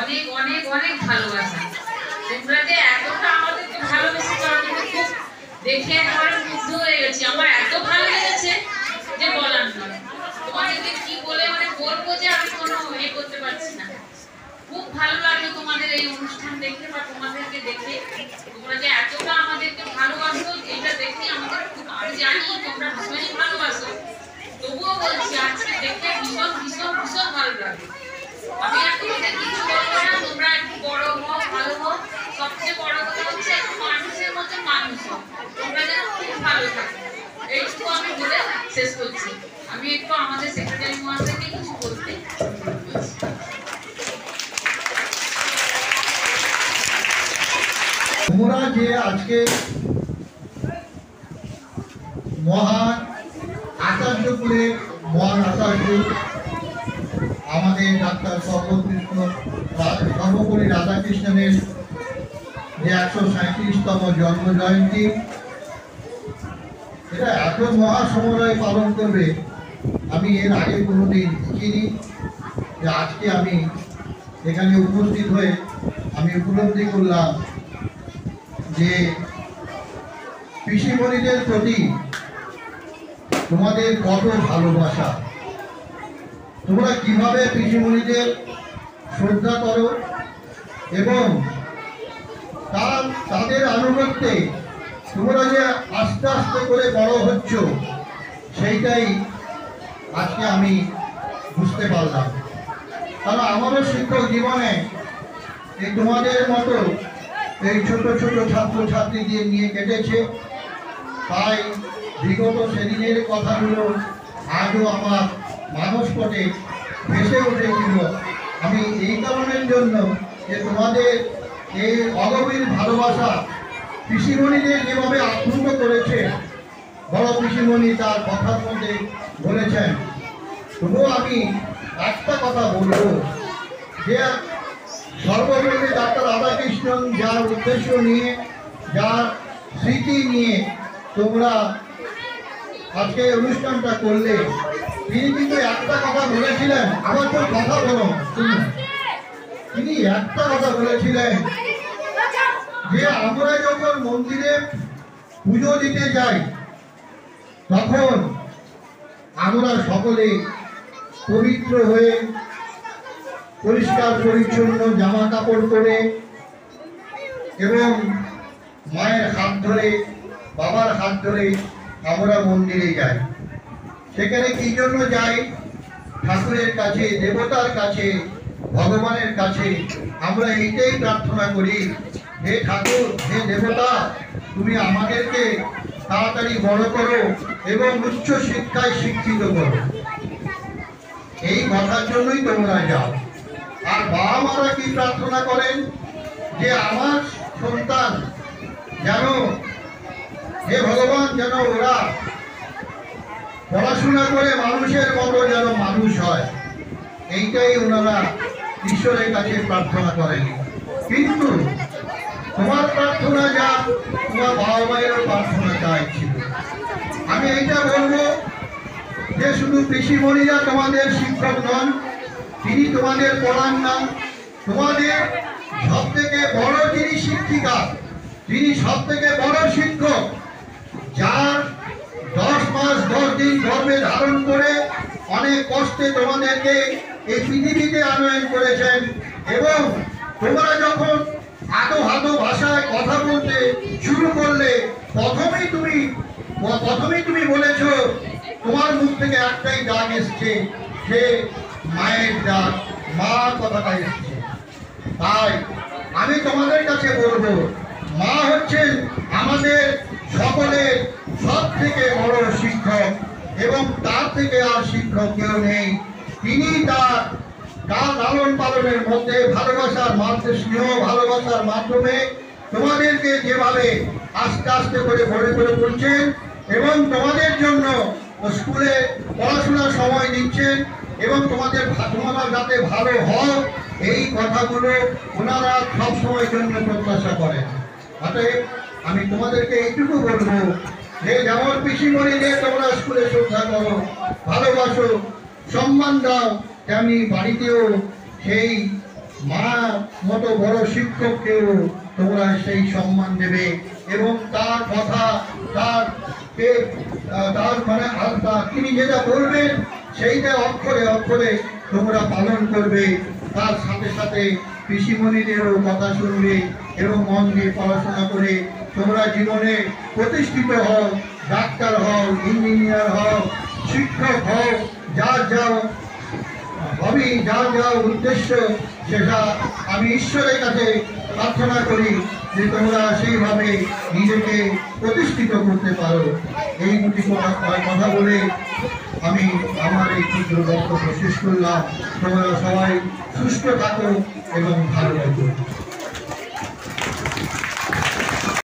অনেক অনেক অনেক ভালোবাসা। তোমরা যে এতটা আমাদেরকে ভালোবেসে আমি খুব দেখে একেবারে মুগ্ধ হয়ে গেছি। আমার এত ভালো লেগেছে যে বলার নয়। তোমাদেরকে কি বলে বলবো যে আমি কোনো করতে পারছি না। খুব ভালো লাগলো তোমাদের এই অনুষ্ঠান দেখে বা তোমাদেরকে দেখে। তোমরা যে এতটা আমাদেরকে ভালোবাসো এটা দেখে আমাদের খুব, আমি জানি তোমরা ভীষণই ভালোবাসো, তবুও বলছি আজকে দেখে ভীষণ ভীষণ ভীষণ ভালো লাগে। আমি আর তোমাদের কিছু বলবো না, তোমরা একটু বড় হও, ভালো হও। সবচেয়ে বড় কথা হচ্ছে একটু মানুষের মতো মানুষ হও, তোমরা যেন খুব ভালো থাকো। এইটুকু আমি বলে শেষ করছি। আমি একটু আমাদের সেক্রেটারি মহাশয়কে কিছু বলতে তোমরা যে আজকে মহান আচার্যপুরের মহান আচার্য আমাদের ডাক্তার সর্বপল্লী রাধাকৃষ্ণনের যে 137তম জন্ম জয়ন্তী, এটা এত মহাসমুদায় পালন করবে আমি এর আগে কোনোদিন দেখিনি। যে আজকে আমি এখানে উপস্থিত হয়ে আমি উপলব্ধি করলাম যে পিসিমণিদের প্রতি তোমাদের কত ভালোবাসা, তোমরা কিভাবে পিসিমণিদের শ্রদ্ধা করো এবং তাদের আনুগত্যে তোমরা যে আস্তে আস্তে করে বড় হচ্ছ, সেইটাই আজকে আমি বুঝতে পারলাম। কারণ আমারও শিক্ষক জীবনে এই তোমাদের মতো এই ছোট ছোট ছাত্রছাত্রীদের নিয়ে কেটেছে। তাই বিগত সেদিনের কথাগুলো আজও আমার মানসপটে ভেসে উঠেছিল। আমি এই কারণের জন্য যে তোমাদের এই অগভীর ভালোবাসা পিসিমণিদের যেভাবে আপ্লুত করেছে, বড় পিসিমণি তার কথার মধ্যে বলেছেন। তবুও আমি একটা কথা বলবো যে সর্বপল্লী ডাক্তার রাধাকৃষ্ণন যার উদ্দেশ্য নিয়ে, যার স্মৃতি নিয়ে তোমরা আজকে অনুষ্ঠানটা করলে, তিনি কিন্তু একটা কথা বলেছিলেন। আবার তো কথা বলো, তিনি একটা কথা বলেছিলেন যে আমরা যখন মন্দিরে পুজো দিতে যাই তখন আমরা সকলে পবিত্র হয়ে পরিষ্কার পরিচ্ছন্ন জামা কাপড় পরে এবং মায়ের হাত ধরে, বাবার হাত ধরে আমরা মন্দিরে যাই। সেখানে কি জন্য যাই? ঠাকুরের কাছে, দেবতার কাছে, ভগবানের কাছে আমরা এইটাই প্রার্থনা করি, হে ঠাকুর, হে দেবতা, তুমি আমাদেরকে তাড়াতাড়ি বড় করো এবং উচ্চ শিক্ষায় শিক্ষিত করো। এই কথার জন্যই তোমরা যাও। আর বাবা মারা কি প্রার্থনা করেন? যে আমার সন্তান যেন, হে ভগবান, যেন ওরা পড়াশোনা করে মানুষের মতো যেন মানুষ হয়, এইটাই ওনারা ঈশ্বরের কাছে প্রার্থনা করেন। কিন্তু তোমার প্রার্থনা যা, তোমার বাবা মায়েরও প্রার্থনা তাই ছিল। আমি এইটা বলবো যে শুধু পিসিমণিরা তোমাদের শিক্ষক নন, তিনি তোমাদের পড়ান না। তোমাদের সব থেকে বড় যিনি শিক্ষিকা, তিনি সব থেকে বড় শিক্ষক, যার 10 মাস 10 দিন গর্ভে ধারণ করে অনেক কষ্টে তোমাদেরকে এই পৃথিবীতে আনয়ন করেছেন। এবং তোমরা যখন আদো হাদো ভাষায় কথা বলতে শুরু করলে, প্রথমেই তুমি বলেছো, তোমার মুখ থেকে একটাই ডাক এসছে, যে মায়ের ডাক, মা কথাটা এসছে। তাই আমি তোমাদের কাছে বলবো, মা হচ্ছেন আমাদের সকলের সব থেকে বড় শিক্ষক এবং তার থেকে আর শিক্ষক কেউ নেই। তিনি তার লালন পালনের মধ্যে ভালোবাসার মাধ্যমে, স্নেহ ভালোবাসার মাধ্যমে তোমাদেরকে যেভাবে আস্তে আস্তে করে বড় করে তুলছেন এবং তোমাদের জন্য স্কুলে পড়াশোনার সময় দিচ্ছেন এবং তোমরা যাতে ভালো হও, এই কথাগুলো ওনারা সবসময়ের জন্য প্রত্যাশা করেন। অতএব আমি তোমাদেরকে এইটুকু বলবো যে যেমন পিসিমণিদের তোমরা স্কুলে শ্রদ্ধা করো, ভালোবাসো, সম্মান দাও, তেমনি বাড়িতেও সেই মা মতো বড় শিক্ষককেও তোমরা সেই সম্মান দেবে এবং তার কথা তার তার মানে তিনি যেটা বলবেন সেইটা অক্ষরে অক্ষরে তোমরা পালন করবে। তার সাথে সাথে পিসিমণিদেরও কথা শুনবে এবং মন দিয়ে পড়াশোনা করে তোমরা জীবনে প্রতিষ্ঠিত হও, ডাক্তার হও, ইঞ্জিনিয়ার হও, শিক্ষক হও, যার যা হবি, যার যা উদ্দেশ্য সেটা আমি ঈশ্বরের কাছে প্রার্থনা করি যে তোমরা সেইভাবে নিজেকে প্রতিষ্ঠিত করতে পারো। এই দুটি কথা বলে আমি আমার এই ক্ষুদ্র বক্তব্য শেষ করলাম। তোমরা সবাই সুস্থ থাকো এবং ভালো থাকো।